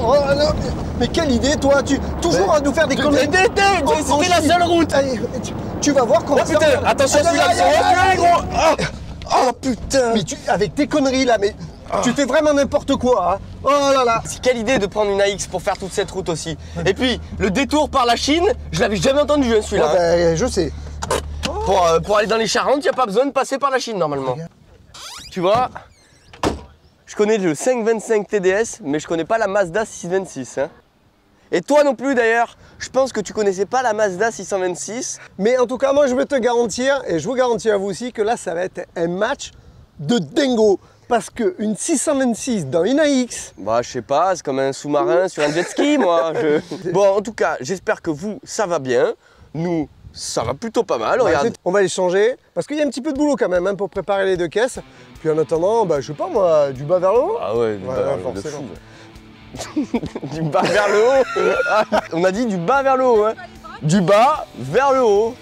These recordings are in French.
oh, non, mais quelle idée, toi, toujours à nous faire des conneries. C'était la seule route. Allez, tu vas voir comment ça va. Attention, celui-là, gros. Oh putain. Mais avec tes conneries là, mais tu fais vraiment n'importe quoi, hein. Oh là là. C'est quelle idée de prendre une AX pour faire toute cette route aussi. Et puis, le détour par la Chine, je l'avais jamais entendu celui-là. Oh, ben, je sais. Pour aller dans les Charentes, il n'y a pas besoin de passer par la Chine normalement. Tu vois, je connais le 525 TDS, mais je connais pas la Mazda 626. Hein. Et toi non plus d'ailleurs, je pense que tu connaissais pas la Mazda 626. Mais en tout cas, moi je vais te garantir, et je vous garantis à vous aussi, que là ça va être un match de dingo. Parce qu'une 626 dans une AX... Bah je sais pas, c'est comme un sous-marin sur un jet ski moi. Bon en tout cas, j'espère que vous, ça va bien. Nous, ça va plutôt pas mal, regarde. On va les changer, parce qu'il y a un petit peu de boulot quand même hein, pour préparer les deux caisses. Puis en attendant, bah, je sais pas moi, du bas vers le haut. Ah ouais, du bas vers le haut, forcément. Du bas vers le haut. Ah, on a dit du bas vers le haut, hein. Du bas vers le haut.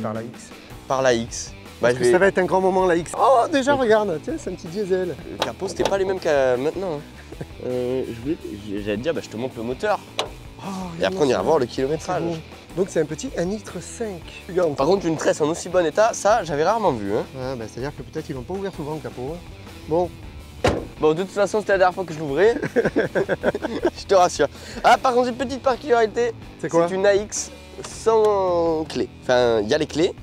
Par la X. Par la X. Bah, ça va être un grand moment la X. Oh déjà regarde, tiens c'est un petit diesel. Le capot c'était pas les mêmes qu'à maintenant. J'allais te dire, bah, je te montre le moteur. Oh, et après on ira voir le kilométrage. Bon. Donc c'est un petit 1,5 litre. Regarde. Par contre une tresse en aussi bon état, ça j'avais rarement vu. Hein. Ah, bah, c'est-à-dire que peut-être ils l'ont pas ouvert souvent le capot. Hein. Bon. Bon de toute façon c'était la dernière fois que je l'ouvrais. Je te rassure. Ah par contre une petite particularité. C'est quoi? C'est une AX sans clé. Enfin, il y a les clés,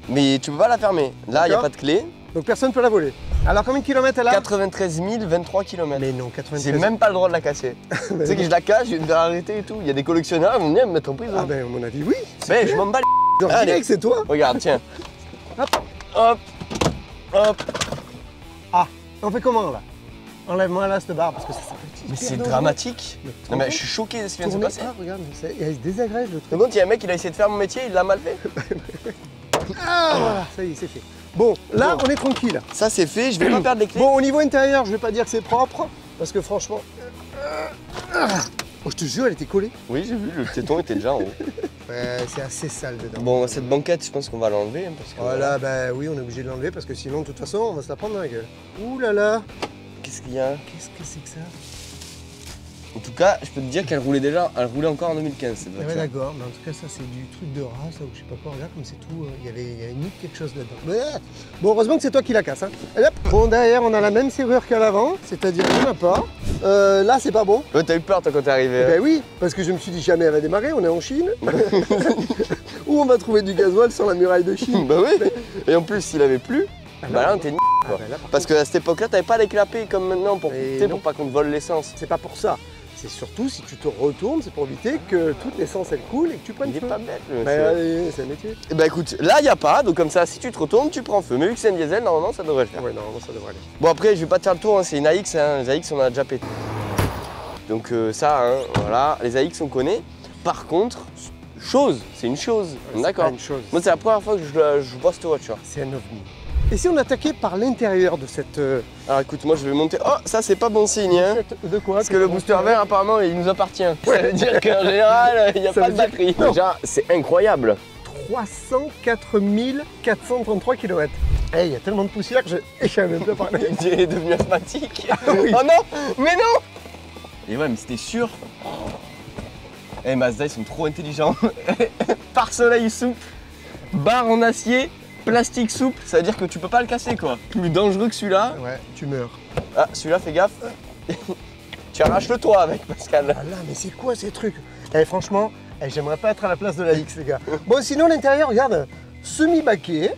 mais tu peux pas la fermer. Là, il n'y a pas de clé. Donc personne ne peut la voler. Alors combien de kilomètres elle a? 93 023 km. Mais non, 93 000. J'ai même pas le droit de la casser. Tu sais que je la casse, je vais me faire arrêter et tout. Il y a des collectionneurs, ils vont venir me mettre en prison. Ah ben à mon avis, oui. Mais je m'en bats les... Allez, c'est toi. Regarde, tiens. Hop. Hop. Hop. Ah, on fait comment là? Enlève-moi là cette barre parce que ça s'appelle. Mais c'est dramatique. Non mais je suis choqué de ce qui vient de se passer. Ah regarde, il se désagrège le truc. Par contre, il y a un mec, il a essayé de faire mon métier, il l'a mal fait. Ah voilà, ça y est, c'est fait. Bon, là on est tranquille. Ça c'est fait, je vais pas perdre les clés. Bon, au niveau intérieur, je vais pas dire que c'est propre, parce que franchement... Oh, je te jure, elle était collée. Oui, j'ai vu, le téton était déjà en haut. Ouais, c'est assez sale dedans. Bon, cette banquette, je pense qu'on va l'enlever. Parce que voilà, bah oui, on est obligé de l'enlever, parce que sinon, de toute façon, on va se la prendre dans la gueule. Ouh là là. Qu'est-ce qu'il y a? Qu'est-ce que c'est que ça? En tout cas, je peux te dire qu'elle roulait déjà, elle roulait encore en 2015 cette voiture. Ouais d'accord, mais en tout cas ça c'est du truc de race ou je sais pas quoi, regarde comme c'est tout, il y a une quelque chose là-dedans. Bon heureusement que c'est toi qui la casse hein. Allez, hop. Bon derrière on a la même serrure qu'à l'avant, c'est-à-dire qu'il n'y en a pas. Là c'est pas bon. Ouais t'as eu peur toi quand t'es arrivé. Ben oui, parce que je me suis dit jamais elle va démarrer, on est en Chine. Où on va trouver du gasoil sur la muraille de Chine. Bah oui, et en plus s'il avait plu, bah là on était quoi. Bah là, parce qu'à cette époque là t'avais pas les clapets comme maintenant pour pas qu'on te vole l'essence. C'est pas pour ça. C'est surtout si tu te retournes, c'est pour éviter que toute l'essence elle coule et que tu prennes feu. Il est pas bête le monsieur. C'est un métier. Et bah écoute, là il n'y a pas, donc comme ça si tu te retournes tu prends feu. Mais vu que c'est un diesel, normalement ça devrait le faire. Ouais normalement ça devrait aller. Bon après je vais pas te faire le tour, hein, c'est une AX, hein. Les AX on a déjà pété. Donc ça, hein, voilà, les AX on connaît. Par contre, c'est une chose, ouais, d'accord. Moi c'est la première fois que je vois cette voiture. C'est un ovni. Et si on attaquait par l'intérieur de cette... Alors écoute, moi je vais monter... Oh, ça c'est pas bon signe, hein. De quoi? Parce que le booster vert apparemment il nous appartient. Ça veut dire qu'en général, il n'y a pas de batterie. Déjà, c'est incroyable. 304 433 km. Il y a tellement de poussière que je savais même pas parler. Il est devenu asthmatique. Oui. Oh non, mais non. Et ouais, mais c'était sûr. Eh Mazda, ils sont trop intelligents. Pare-soleil souple, barre en acier, plastique souple, ça veut dire que tu peux pas le casser quoi. Plus dangereux que celui-là. Ouais, tu meurs. Ah, celui-là, fais gaffe. Tu arraches le toit avec Pascal. Ah là, mais c'est quoi ces trucs? Franchement, j'aimerais pas être à la place de la X les gars. Bon sinon l'intérieur, regarde, semi-baquet.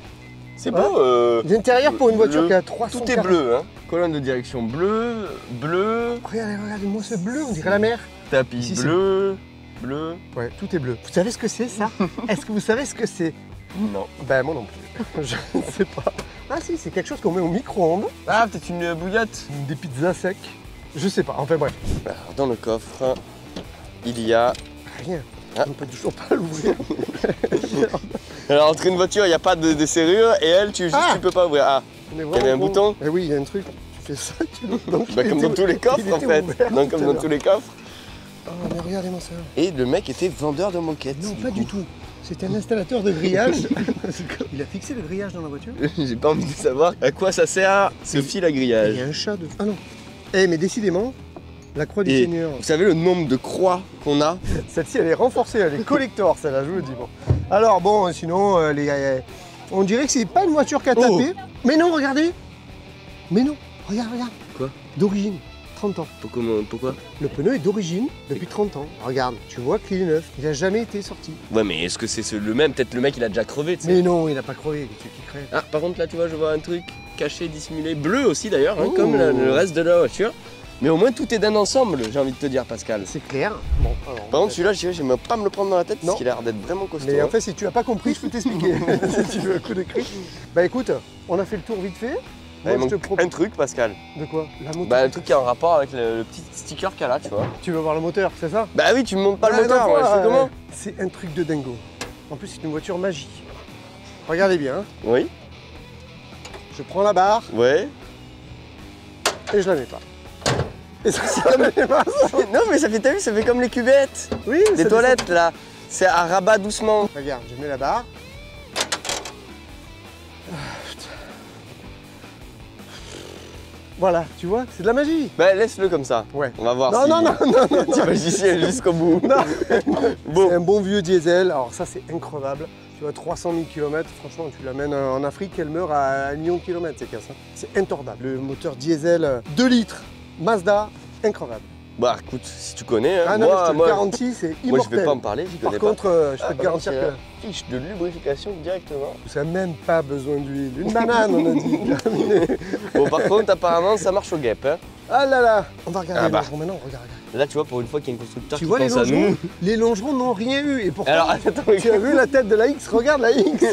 C'est beau. L'intérieur pour une voiture qui a 300. Tout est bleu, hein. Colonne de direction bleu, bleu. Regardez-moi ce bleu, on dirait la mer. Tapis ici, bleu, bleu. Ouais, tout est bleu. Vous savez ce que c'est ça? Est-ce que vous savez ce que c'est? Non. Ben moi non plus. Je ne sais pas. Ah si, c'est quelque chose qu'on met au micro-ondes. Ah, peut-être une bouillotte. Des pizzas secs. Je sais pas, enfin bref. Alors, dans le coffre, il y a... Rien. Ah. On peut toujours pas l'ouvrir. Alors entre une voiture, il n'y a pas de serrure et elle, tu peux pas ouvrir. Ah, il y avait un bouton. Eh oui, il y a un truc. Tu fais ça, tu l'ouvres. Donc, bah, comme dans tous les coffres en fait. Donc, comme dans tous les coffres. Oh mais regardez-moi ça. Et le mec était vendeur de moquettes. Non, pas du tout. C'était un installateur de grillage. Il a fixé le grillage dans la voiture. J'ai pas envie de savoir à quoi ça sert ce fil à Il y grillage. a un chat de... Ah non. Eh mais décidément, la croix du Et Seigneur. vous savez le nombre de croix qu'on a? Celle-ci elle est renforcée, elle est collector celle-là, je vous le dis. Bon. Alors bon, sinon, on dirait que c'est pas une voiture qui a tapé. Mais non, regardez. Mais non, regarde. Quoi? D'origine, 30 ans. Pourquoi? Le pneu est d'origine depuis 30 ans. Regarde, tu vois qu'il est neuf, il a jamais été sorti. Ouais mais est-ce que c'est le même? Peut-être le mec il a déjà crevé, tu sais. Mais non, il a pas crevé, tu qui crève. Ah par contre là tu vois je vois un truc caché, dissimulé, bleu aussi d'ailleurs, hein, Oh. comme le reste de la voiture. Mais au moins tout est d'un ensemble, j'ai envie de te dire Pascal. C'est clair. Bon, alors, Par contre celui-là je vais pas me le prendre dans la tête Non. parce qu'il a l'air d'être vraiment costaud. mais en hein. fait, si tu as pas compris, je peux t'expliquer. Si tu veux un coup de cri. Bah écoute, on a fait le tour vite fait. Ouais, il Moi, je te manque propose. un truc Pascal. De quoi? La moto. Bah le truc qui est en rapport avec le petit sticker qu'il y a là, tu vois. Tu veux voir le moteur, c'est ça? Bah oui tu me montres pas Ouais, le moteur, non, moi, je fais comment? C'est un truc de dingo. En plus, c'est une voiture magique. Regardez bien, hein. Oui, Je prends la barre ouais. et je la mets pas. Et ça, c'est comme les masses. Non mais ça fait, t'as vu, ça fait comme les cuvettes, Oui, les ça toilettes là. C'est à rabat doucement. descend. Regarde, je mets la barre. Voilà, tu vois, c'est de la magie. Bah laisse-le comme ça. Ouais. On va voir Non, si non, non. tu magicien jusqu'au bout. Non. Bon. C'est un bon vieux diesel. Alors ça, c'est increvable. Tu vois, 300 000 km, franchement, tu l'amènes en Afrique, elle meurt à 1 million de kilomètres, ces casses. Hein. C'est intordable. Le moteur diesel 2 litres, Mazda, increvable. Bah écoute, si tu connais, hein, Ah non, mais je te moi, le garantis, c'est moi immortel. je vais pas en parler, j'y Par connais contre, je peux te pas. garantir C'est que la fiche de lubrification directement. ça n'a même pas besoin d'huile. Une banane, on a dit. Terminé. Bon par contre apparemment ça marche au guêpe. Hein. Ah là là. On va regarder Ah les bah. longerons maintenant, regarde. Là tu vois pour une fois qu'il y a un constructeur Tu qui vois les pense à longerons? nous. Les longerons n'ont rien eu. Et pourtant, Alors attends, tu as vu la tête de la X? Regarde la X.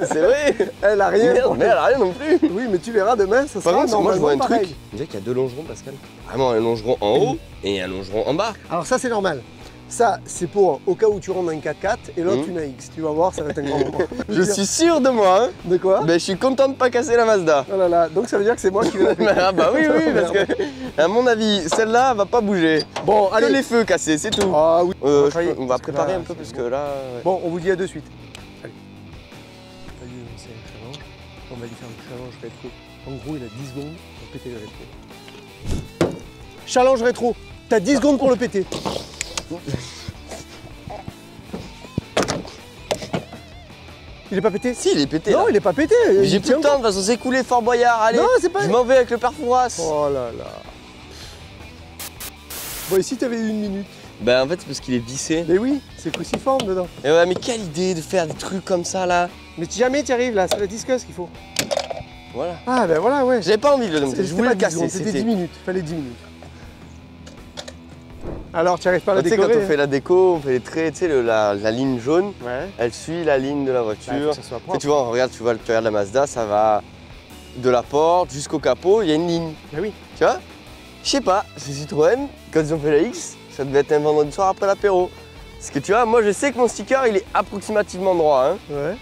c'est vrai. Elle a rien. Merde, mais elle a rien non plus. Oui, mais tu verras demain, ça Par sera contre, moi je vois un normalement truc. pareil. On dirait qu'il y a deux longerons Pascal. Vraiment un longeron en haut et un longeron en bas. Alors ça, c'est normal. Ça, c'est pour au cas où tu rentres dans une 4x4 et l'autre Mhm. une AX. Tu vas voir, ça va être un grand moment. Je suis sûr de moi. Hein. De quoi? Ben, je suis content de pas casser la Mazda. Oh là là, donc ça veut dire que c'est moi qui vais la péter. Ah bah oui, parce que à mon avis, celle-là va pas bouger. Bon, Que allez. les feux cassés, c'est tout. Ah oui. On Parce va que préparer là, un peu c'est parce bon. que là. Ouais. Bon, on vous dit à de suite. Allez. T'as vu, c'est un challenge. On va lui faire le challenge rétro. En gros, il a 10 secondes pour péter le rétro. Challenge rétro. T'as 10 secondes pour le péter. Il est pas pété? Si, il est pété. Non, là. il est pas pété. Mais il j'ai plus tient de temps, de toute façon, c'est coulé Fort Boyard. Allez, Non, c'est pas- je m'en vais avec le père Fouras. Oh là là. Bon, et si t'avais eu 1 minute? Ben en fait, c'est parce qu'il est vissé. Mais oui, c'est cruciforme dedans. Et ouais, mais quelle idée de faire des trucs comme ça là. Mais jamais t'y arrives là, c'est la disqueuse qu'il faut. Voilà. Ah ben voilà, ouais. J'avais pas envie de le C'était je voulais pas le 10 casser. secondes, c'était 10 minutes, fallait 10 minutes. Alors, tu arrives pas à la Tu sais, quand décorer? on fait la déco, on fait les traits, tu sais, la ligne jaune, Ouais. elle suit la ligne de la Ouais, faut voiture. que ça soit Tu sais, propre. tu vois, regarde, tu regardes la Mazda, ça va de la porte jusqu'au capot, il y a une ligne. Bah oui. Tu vois? Je sais pas, c'est Citroën, quand ils ont fait la X, ça devait être un vendredi soir après l'apéro. Parce que tu vois, moi je sais que mon sticker il est approximativement droit. Hein. Ouais.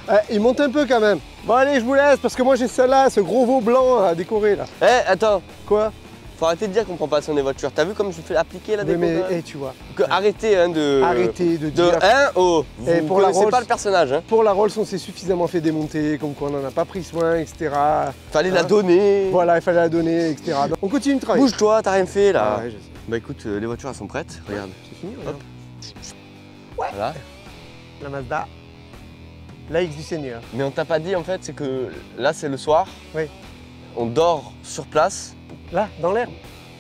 Ah, il monte un peu quand même. Bon allez, je vous laisse parce que moi j'ai celle-là, ce gros veau blanc à décorer là. Eh, attends, Quoi? faut arrêter de dire qu'on prend pas soin des voitures. T'as vu comme je fais appliquer la Oui, déco mais quand même tu vois, Arrêtez hein, de. arrêtez de De dire. 1 au. Vous Et pour la connaissez Rolls- pas le personnage. Hein. Pour la Rolls, on s'est suffisamment fait démonter, comme quoi on n'en a pas pris soin, etc. Fallait la Hein? donner. Voilà, il fallait la donner, etc. Donc, on continue de travailler. Bouge-toi, t'as rien fait là. Ah ouais, je sais. Bah écoute, les voitures elles sont prêtes. Regarde. C'est fini, regarde. Voilà. La Mazda. La X du Seigneur. Mais on t'a pas dit en fait, c'est que là c'est le soir. Oui. On dort sur place. Là, dans l'herbe.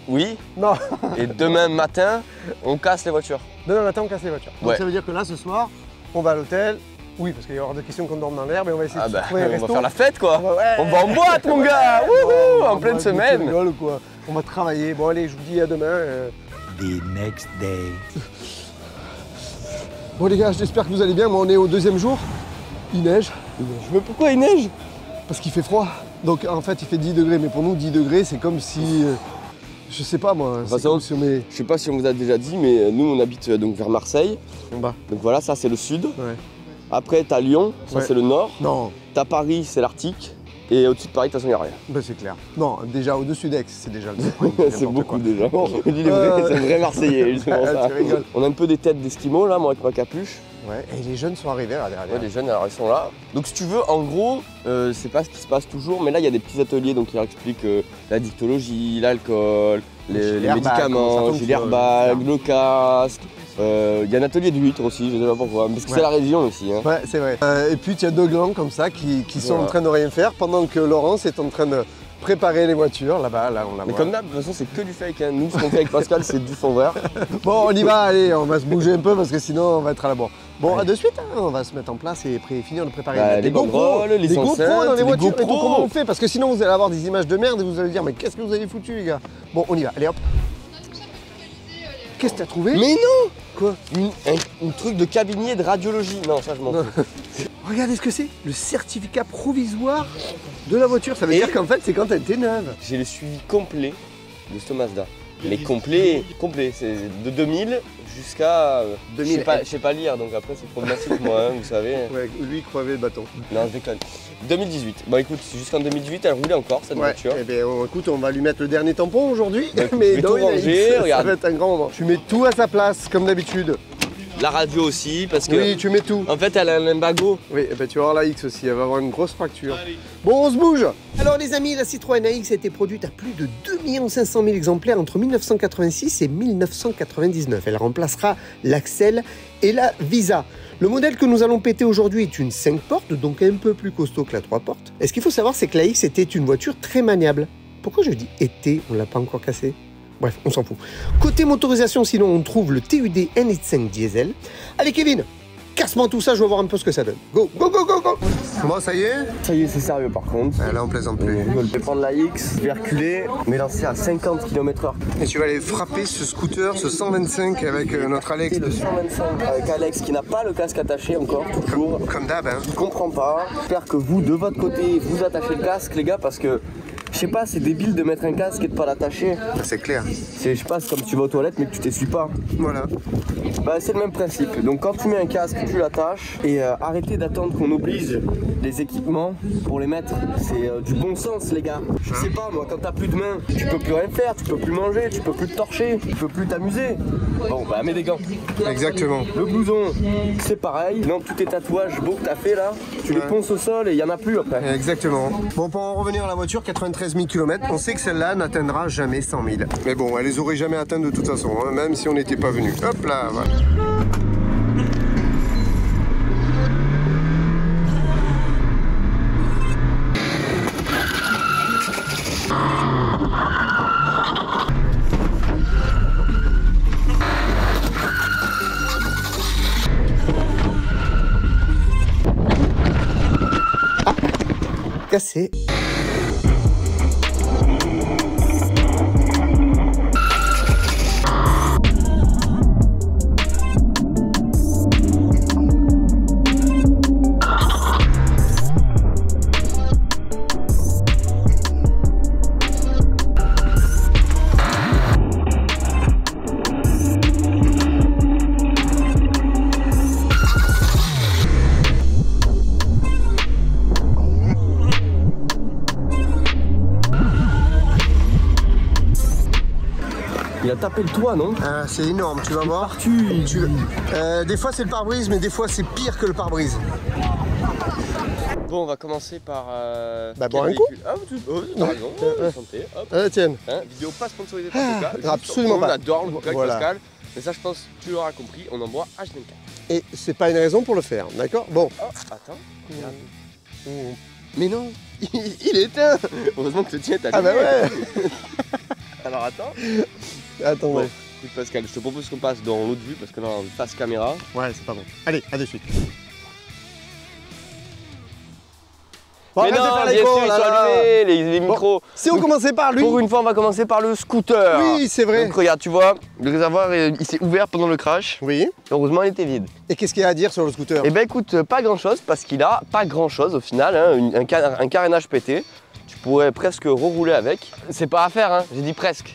Oui. Non. Et demain matin, on casse les voitures. Demain matin, on casse les voitures. Donc Ouais. ça veut dire que là, ce soir, on va à l'hôtel. Oui, parce qu'il y aura des questions qu'on dorme dans l'herbe et on va essayer Ah de bah, trouver un on resto. va faire la fête quoi. Ouais. On va en boîte mon gars. Wouhou, en pleine semaine. Rigole, quoi. On va travailler. Bon allez, je vous dis à demain. The next day. Bon les gars, j'espère que vous allez bien. Moi, on est au 2e jour. Il neige. Mais pourquoi il neige? Parce qu'il fait froid. Donc en fait il fait 10 degrés, mais pour nous 10 degrés c'est comme si... je sais pas moi, c'est comme si on est... Je sais pas si on vous a déjà dit, mais nous on habite donc vers Marseille. En bas. Donc voilà, ça c'est le sud. Ouais. Après t'as Lyon, ça c'est le nord. Non. T'as Paris, c'est l'Arctique. Et au-dessus de Paris, de toute façon, il n'y a rien. Bah c'est clair. Non, déjà au-dessus d'Aix, c'est déjà le C'est beaucoup quoi. déjà. Bon, C'est un vrai Marseillais, justement ça. Tu rigoles. On a un peu des têtes d'esquimaux là, moi avec ma capuche. Ouais, et les jeunes sont arrivés là derrière. Ouais, les jeunes, alors ils sont là. Donc si tu veux, en gros, c'est pas ce qui se passe toujours, mais là il y a des petits ateliers donc qui leur expliquent la dictologie, l'alcool, les médicaments, l'airbag, le casque. Il y a un atelier d'huîtres aussi, je sais pas pourquoi, parce que c'est la région aussi. Hein. Ouais, c'est vrai. Et puis il y a deux glands comme ça qui sont en train de rien faire pendant que Laurence est en train de préparer les voitures là-bas, là on la voit. Mais comme d'hab, de toute façon c'est que du fake, hein. Nous ce qu'on fait avec Pascal c'est du fond vert. Bon on y va, allez, on va se bouger un peu parce que sinon on va être à la bourre. Bon, à de suite, hein, on va se mettre en place et finir de préparer les GoPro, les GoPro dans les voitures et tout, GoPro. comment on fait? Parce que sinon vous allez avoir des images de merde et vous allez dire mais qu'est-ce que vous avez foutu les gars? Bon on y va, allez hop. Qu'est-ce que t'as trouvé? Mais non! Quoi? Un truc de cabinier de radiologie. Non, ça je m'en fous. Regardez ce que c'est, le certificat provisoire de la voiture. Ça veut dire qu'en fait c'est quand elle était neuve. J'ai le suivi complet de ce Mazda. Mais complet, c'est de 2000 jusqu'à... 2000. Je sais pas lire, donc après c'est problématique moi, hein, vous savez. Ouais, lui crevait le bâton. Non, je déconne. 2018. Bon écoute, jusqu'en 2018, elle roulait encore cette voiture. Eh bien, écoute, on va lui mettre le dernier tampon aujourd'hui. Bah, écoute, je vais tout ranger, ça regarde. va être un grand moment. Tu mets tout à sa place, comme d'habitude. La radio aussi, parce que... Oui, tu mets tout. En fait, elle a un limbago. Oui, et ben, tu vas voir la X aussi, elle va avoir une grosse fracture. Bon, on se bouge. Alors les amis, la Citroën AX a été produite à plus de 2 500 000 exemplaires entre 1986 et 1999. Elle remplacera l'Axel et la Visa. Le modèle que nous allons péter aujourd'hui est une 5 portes, donc un peu plus costaud que la 3 portes. Et ce qu'il faut savoir, c'est que la X était une voiture très maniable. Pourquoi je dis était? On l'a pas encore cassé. Bref, on s'en fout. Côté motorisation, sinon, on trouve le TUD NX5 diesel. Allez Kevin, casse-moi tout ça, je veux voir un peu ce que ça donne. Go, go, go, go, go. Bon, ça y est? Ça y est, c'est sérieux par contre. Là, on plaisante plus. Je vais prendre la X, je vais reculer, mais lancer à 50 km/h. Et tu vas aller frapper ce scooter, ce 125 avec notre Alex. Le 125 avec Alex qui n'a pas le casque attaché encore, toujours. Comme d'hab, hein. Je comprends pas. J'espère que vous, de votre côté, vous attachez le casque, les gars, parce que je sais pas, c'est débile de mettre un casque et de pas l'attacher. C'est clair. Je sais pas, c'est comme si tu vas aux toilettes mais que tu t'essuies pas. Voilà. Bah, c'est le même principe. Donc quand tu mets un casque, tu l'attaches et arrêtez d'attendre qu'on oblige les équipements pour les mettre. C'est du bon sens, les gars. Je sais pas, moi, quand t'as plus de main, tu peux plus rien faire, tu peux plus manger, tu peux plus te torcher, tu peux plus t'amuser. Bon, bah, mets des gants. Exactement. Le blouson, c'est pareil. Non, tous tes tatouages beaux que t'as fait là, tu les ponces au sol et il y en a plus après. Exactement. Bon, pour en revenir à la voiture, 93 000 km, on sait que celle-là n'atteindra jamais 100 000. Mais bon, elle les aurait jamais atteintes de toute façon, hein, même si on n'était pas venu. Hop là, voilà. Cassé. Il a tapé le toit, non? C'est énorme, tu vas voir. Des fois c'est le pare-brise, mais des fois c'est pire que le pare-brise. Bon, on va commencer par... Bah, boire un coup. Ah, t'as raison, santé, hop. Tiens. Hein, vidéo pas sponsorisée par Coca. Absolument pas. On adore le Coca avec Voilà. Pascal. Mais ça, je pense que tu l'auras compris, on en boit H24. Et c'est pas une raison pour le faire, d'accord? Bon. Oh, attends. Mais non, il est éteint. Heureusement que le tien est allumé. Ah bah ouais. Alors attends. Attends, Bon, ouais. écoute Pascal, je te propose qu'on passe dans l'autre vue parce que là, on face caméra. Ouais, c'est pas bon. Allez, à de suite. Mais non, bien sûr, ils sont allumés, les micros. Si on commençait par lui. Pour une fois, on va commencer par le scooter. Oui, c'est vrai. Donc regarde, tu vois, le réservoir, il s'est ouvert pendant le crash. Oui. Heureusement, il était vide. Et qu'est-ce qu'il y a à dire sur le scooter? Eh ben écoute, pas grand chose parce qu'il a pas grand chose au final, hein, un carénage pété. tu pourrais presque rerouler avec. C'est pas à faire, hein, j'ai dit presque.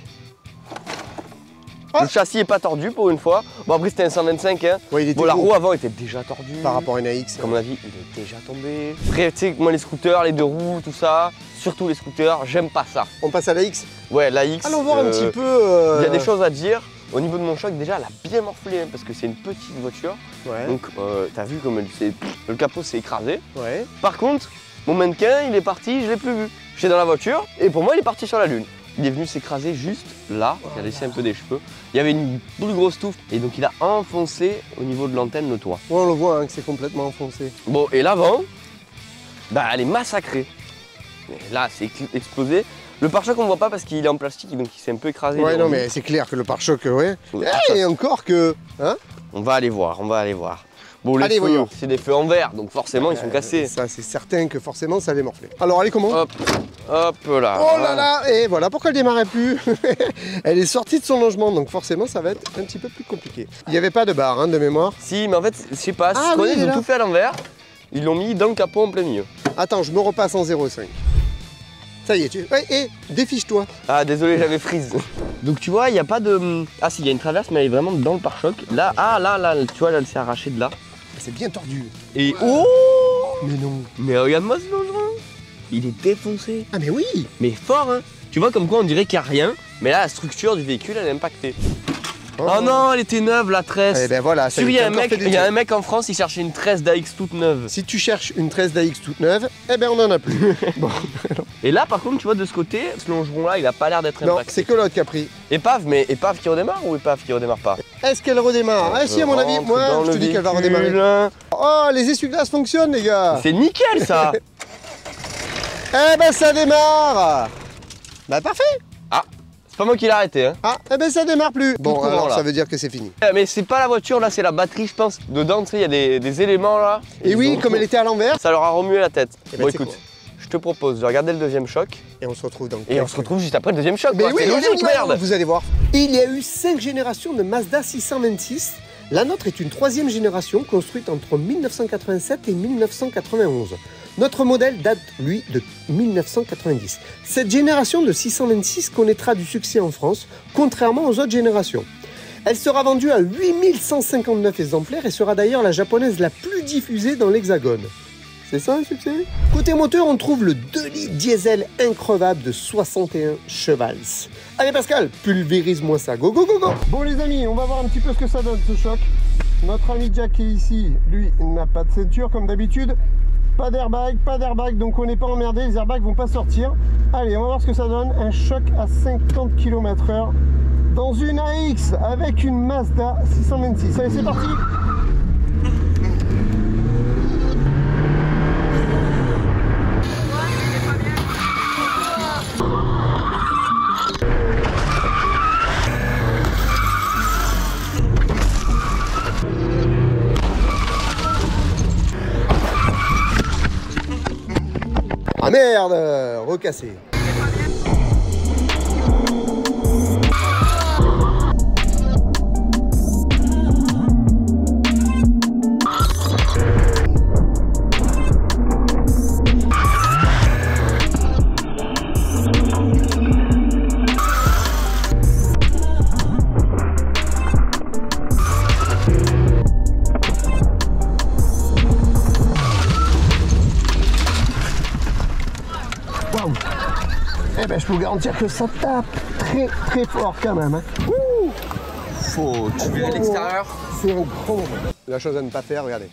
Ah. Le châssis est pas tordu pour une fois. Bon après c'était un 125 hein. Ouais, il était bon la gros. roue avant était déjà tordue. Par rapport à une AX. Comme on a vu, il est déjà tombé. Après tu sais moi les scooters, les deux roues, tout ça, surtout les scooters, j'aime pas ça. On passe à la X. Ouais la X. Allons voir un petit peu. Il y a des choses à dire. Au niveau de mon choc déjà elle a bien morflé hein, parce que c'est une petite voiture. Ouais. Donc t'as vu comme le capot s'est écrasé. Ouais. Par contre, mon mannequin il est parti, je l'ai plus vu. J'étais dans la voiture et pour moi il est parti sur la lune. Il est venu s'écraser juste là, il a laissé un peu des cheveux. Il y avait une plus grosse touffe et donc il a enfoncé au niveau de l'antenne le toit. Ouais, on le voit hein, que c'est complètement enfoncé. Bon et l'avant, bah elle est massacrée. Et là c'est explosé. Le pare-choc on voit pas parce qu'il est en plastique donc il s'est un peu écrasé. Ouais, non, mais c'est clair que le pare-choc, ouais. Ouais, Et encore que. Hein? on va aller voir, on va aller voir. Bon les Allez, feux, voyons. c'est des feux en verre donc forcément ils sont cassés. Ça, c'est certain que forcément, ça allait morfler. Alors, allez, comment? Hop, hop là. Oh là là! Et voilà pourquoi elle démarrait plus. Elle est sortie de son logement, donc forcément, ça va être un petit peu plus compliqué. Il n'y avait pas de barre, hein, de mémoire. Si mais en fait je sais pas, Ah, je connais, oui, ils ont là. tout fait à l'envers. Ils l'ont mis dans le capot en plein milieu. Attends, je me repasse en 0,5. Ça y est, tu. Ouais, et défiche-toi. Ah désolé j'avais freeze. Donc tu vois il n'y a pas de... Ah si il y a une traverse mais elle est vraiment dans le pare-choc. Là, ah là, tu vois là elle s'est arrachée de là. C'est bien tordu. Et oh Mais non. mais regarde-moi ce longeron. Il est défoncé. Ah, mais oui! Mais fort hein. Tu vois comme quoi on dirait qu'il n'y a rien. Mais là la structure du véhicule elle est impactée. Oh non elle était neuve la tresse. Eh ben voilà, ça Il lui y a a un encore mec, fait des il y a un trucs. mec en France il cherchait une tresse d'AX toute neuve. Si tu cherches une 13 d'AX toute neuve, eh ben on en a plus. Bon, Et là par contre tu vois de ce côté, ce longeron là il a pas l'air d'être non, impacté. c'est que l'autre qui a pris. Épave mais épave qui redémarre ou épave qui redémarre pas? Est-ce qu'elle redémarre? Ah si, à mon avis, Rentre moi, dans je te le dis qu'elle va véhicule. redémarrer. Oh, les essuie-glaces fonctionnent, les gars! C'est nickel ça. Eh ben ça démarre! Bah parfait! Ah, c'est pas moi qui l'ai arrêté hein. Ah, eh ben ça démarre plus! Bon, courant, alors là. ça veut dire que c'est fini. Mais c'est pas la voiture là, c'est la batterie je pense. Dedans tu sais il y a des éléments là. Et oui, Ils ont- comme elle était à l'envers, Ça leur a remué la tête. Eh ben, Bon c'est écoute, quoi je te propose de regarder le deuxième choc. et on se retrouve dans Et on se retrouve juste après le deuxième choc. Mais quoi. oui, C'est logique merde. vous allez voir. Il y a eu 5 générations de Mazda 626. La nôtre est une 3e génération construite entre 1987 et 1991. Notre modèle date, lui, de 1990. Cette génération de 626 connaîtra du succès en France, contrairement aux autres générations. Elle sera vendue à 8159 exemplaires et sera d'ailleurs la japonaise la plus diffusée dans l'Hexagone. C'est ça un succès? Côté moteur, on trouve le 2 litres diesel increvable de 61 chevals. Allez Pascal, pulvérise-moi ça, go go go go! Bon les amis, on va voir un petit peu ce que ça donne ce choc. Notre ami Jack qui est ici, lui, n'a pas de ceinture comme d'habitude. Pas d'airbag, donc on n'est pas emmerdé, les airbags vont pas sortir. Allez, on va voir ce que ça donne. Un choc à 50 km/h dans une AX avec une Mazda 626. Allez, c'est parti! Ah merde, recassé. Waouh! Eh ben je peux vous garantir que ça tape très très fort quand même. Hein. Ouh! Faut tu verrais l'extérieur. C'est un gros moment. La chose à ne pas faire, regardez.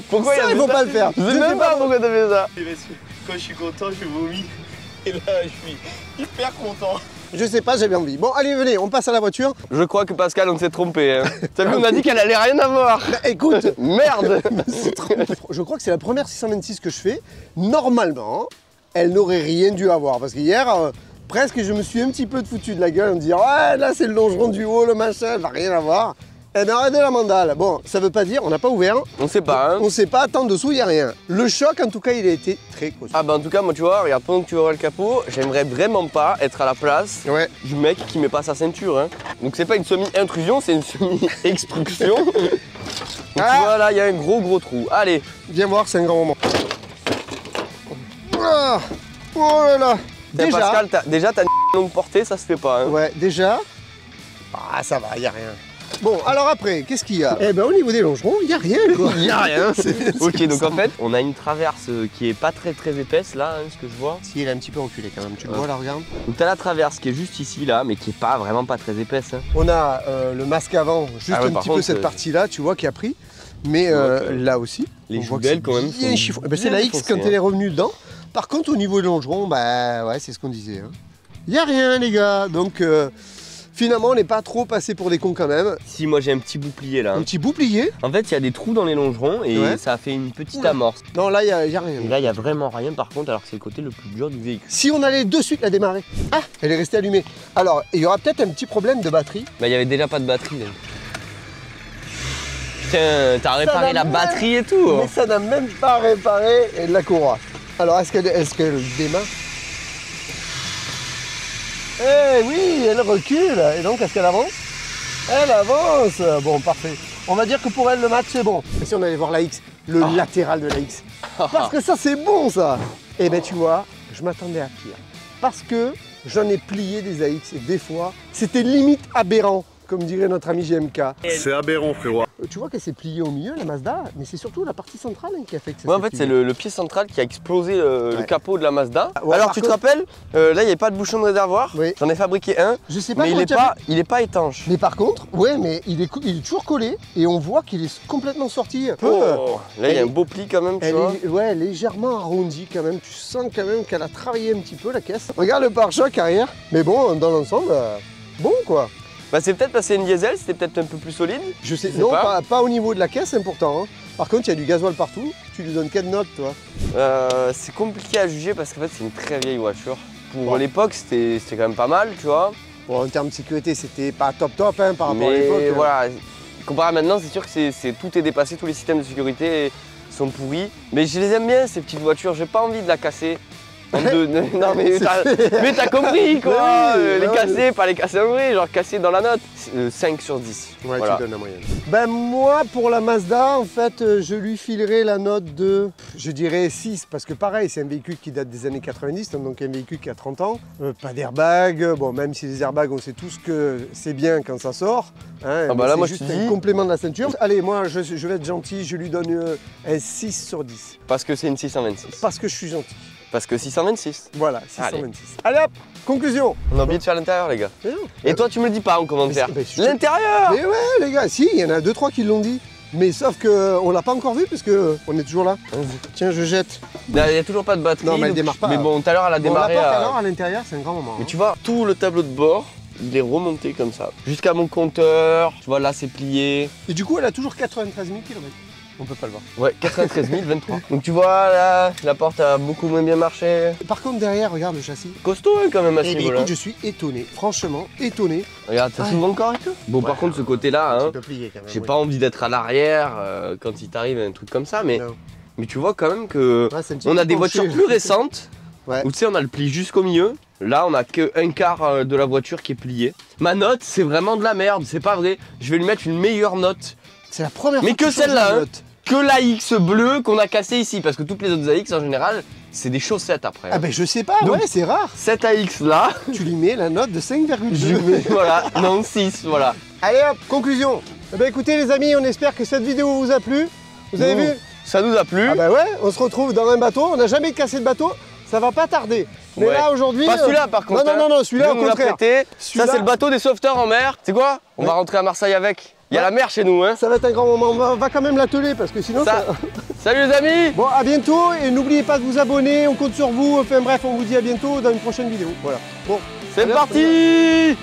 Pourquoi Ça, il faut pas le faire. Je sais même pas pourquoi t'as fait ça. Quand je suis content, je vomis. Et là, je suis hyper content. Je sais pas, j'avais envie. Bon, allez, venez, on passe à la voiture. Je crois que Pascal on s'est trompé. Hein. T'as vu on a dit qu'elle allait rien avoir. Bah, écoute, Merde. je crois que c'est la première 626 que je fais. Normalement, elle n'aurait rien dû avoir. Parce qu'hier, presque, je me suis un petit peu foutu de la gueule en me disant ouais, là, c'est le longeron du haut, le machin, elle va rien avoir. Eh bien, arrêtez la mandale. Bon, ça veut pas dire, on n'a pas ouvert. On sait pas hein. On sait pas, attends, dessous, il n'y a rien. Le choc, en tout cas, il a été très costaud. Ah bah en tout cas moi tu vois, regarde pendant que tu ouvres le capot, j'aimerais vraiment pas être à la place Ouais. du mec qui met pas sa ceinture hein. Donc c'est pas une semi-intrusion, c'est une semi-extruction. Tu vois là, il y a un gros trou. Allez. Viens voir, c'est un grand moment. Ah, oh là là. Déjà, Pascal, t'as une longue portée, ça se fait pas. Hein. Ouais, déjà. Ah, ça va, y a rien. Bon, alors après, qu'est-ce qu'il y a? Eh ben, au niveau des longerons, y a rien, quoi. Il y a rien. Ok, donc en fait, on a une traverse qui est pas très épaisse là, hein, ce que je vois. Si, elle est un petit peu reculée quand même, tu le vois là, regarde. Donc t'as la traverse qui est juste ici là, mais qui est pas vraiment pas très épaisse. Hein. On a le masque avant, juste un petit peu cette partie-là, tu vois, qui a pris. Mais là aussi, les on voit jumelles quand même. bien chiffon. Eh ben, c'est la X quand elle est revenue dedans. Par contre, au niveau des longerons, bah ouais, c'est ce qu'on disait. Hein. Y a rien, les gars. Donc finalement, on n'est pas trop passé pour des cons quand même. Si, moi j'ai un petit bouclier là. Un petit bouclier. En fait, il y a des trous dans les longerons et ça a fait une petite amorce. Non, là, y a rien. Et là, il y a vraiment rien par contre, alors que c'est le côté le plus dur du véhicule. Si on allait de suite la démarrer. Ah, elle est restée allumée. Alors, il y aura peut-être un petit problème de batterie. Bah, il y avait déjà pas de batterie là. Putain, t'as réparé la batterie et tout. Mais ça n'a même pas réparé la courroie. Alors, est-ce qu'elle démarre? Eh oui, elle recule. Et donc, est-ce qu'elle avance? Elle avance. Bon, parfait. On va dire que pour elle, le match, c'est bon. Et si on allait voir la X, le latéral de la X. Parce que ça, c'est bon, ça. Eh ben, tu vois, je m'attendais à pire. Parce que j'en ai plié des AX et des fois, c'était limite aberrant, comme dirait notre ami GMK. C'est aberrant, frérot. Tu vois qu'elle s'est pliée au milieu, la Mazda, mais c'est surtout la partie centrale qui a fait que ça Ouais, en s'est fait, c'est plié. le pied central qui a explosé le capot de la Mazda. Ouais, alors, par tu te contre- rappelles, là, il n'y avait pas de bouchon de réservoir. Oui. J'en ai fabriqué un, Je sais pas mais comment il est pas étanche. Mais par contre, ouais, mais il est toujours collé et on voit qu'il est complètement sorti. Oh, là, il y a elle un beau pli quand même, tu Elle vois. est ouais, légèrement arrondie quand même. Tu sens quand même qu'elle a travaillé un petit peu la caisse. Regarde le pare-choc arrière. Mais bon, dans l'ensemble, bon quoi. Bah, c'est peut-être parce que c'est une diesel, c'était peut-être un peu plus solide. Je sais, Je sais non, pas. pas au niveau de la caisse, important. Hein. Par contre, il y a du gasoil partout. Tu lui donnes quelle note, toi? C'est compliqué à juger parce qu'en fait, c'est une très vieille voiture. Pour Bon. l'époque, c'était quand même pas mal, tu vois. Bon, en termes de sécurité, c'était pas top hein, par rapport à l'époque. Mais voilà, comparé à maintenant, c'est sûr que tout est dépassé, tous les systèmes de sécurité sont pourris. Mais je les aime bien, ces petites voitures, j'ai pas envie de la casser. Non mais t'as compris quoi. Oui, les ouais, casser, pas les casser en vrai, genre casser dans la note. 5 sur 10. Ouais, voilà. tu donnes la moyenne. Ben moi, pour la Mazda, en fait, je lui filerai la note de, je dirais 6, parce que pareil, c'est un véhicule qui date des années 90, donc un véhicule qui a 30 ans. Pas d'airbag, bon, même si les airbags, on sait tous que c'est bien quand ça sort. Hein, Ah bah mais là, c'est moi, je juste te un dis- complément de la ceinture. Allez, moi, je vais être gentil, je lui donne un 6 sur 10, Parce que c'est une 626. parce que je suis gentil. Parce que 626. Voilà, 626. Allez hop, conclusion. On a oublié de faire l'intérieur les gars. Mais non. Et toi tu me le dis pas en commentaire. Mais je te- L'intérieur. Mais ouais, les gars, si, il y en a 2-3 qui l'ont dit. Mais sauf qu'on l'a pas encore vu parce que on est toujours là. Tiens, je jette. Il n'y a toujours pas de batterie. Non, mais elle donc- démarre pas. Mais bon, tout à l'heure elle a Bon, la démarré. porte à- alors à l'intérieur, c'est un grand moment. Mais hein. tu vois, tout le tableau de bord, il est remonté comme ça. Jusqu'à mon compteur, tu vois là c'est plié. Et du coup, elle a toujours 93 000 km. On peut pas le voir. Ouais, 93 023. Donc tu vois là, la porte a beaucoup moins bien marché. Par contre, derrière, regarde le châssis. Costaud hein, quand même à ce Eh bien, niveau-là. écoute, je suis étonné. Franchement, étonné. Regarde, ça Ouais. s'ouvre encore et tout. Bon, par contre, ce côté-là, hein, Tu peux plier quand même. j'ai oui. pas envie d'être à l'arrière quand il t'arrive un truc comme ça, mais Non. tu vois quand même que Ouais, c'est un petit on peu a des penché. voitures plus récentes Ouais. où tu sais, on a le pli jusqu'au milieu. Là, on a que un quart de la voiture qui est pliée. Ma note, c'est vraiment de la merde, c'est pas vrai. Je vais lui mettre une meilleure note C'est la première Mais fois que tu changes celle-là, de hein. note. que la X bleue qu'on a cassée ici. Parce que toutes les autres AX en général, c'est des chaussettes après. Ah ben je sais pas, Donc- ouais, c'est rare. Cette AX là, Tu lui mets la note de je 5,2. mets, voilà, non 6, voilà. Allez hop, conclusion. Eh ben écoutez les amis, on espère que cette vidéo vous a plu. Vous avez Bon. vu? Ça nous a plu. Ah bah ouais, on se retrouve dans un bateau, on n'a jamais cassé de bateau, ça va pas tarder. Mais Ouais. là aujourd'hui... Pas celui-là par contre. Non, non, celui-là au Lui, on nous l'a contraire. prêté. Ça Celui-là- c'est le bateau des sauveteurs en mer. C'est quoi? On Ouais. va rentrer à Marseille avec. Il y a Ouais. la mer chez nous hein. Ça va être un grand moment, on va quand même l'atteler parce que sinon ça... Salut les amis. Bon, à bientôt et n'oubliez pas de vous abonner, on compte sur vous. Enfin bref, on vous dit à bientôt dans une prochaine vidéo. Voilà. Bon, C'est allez, parti.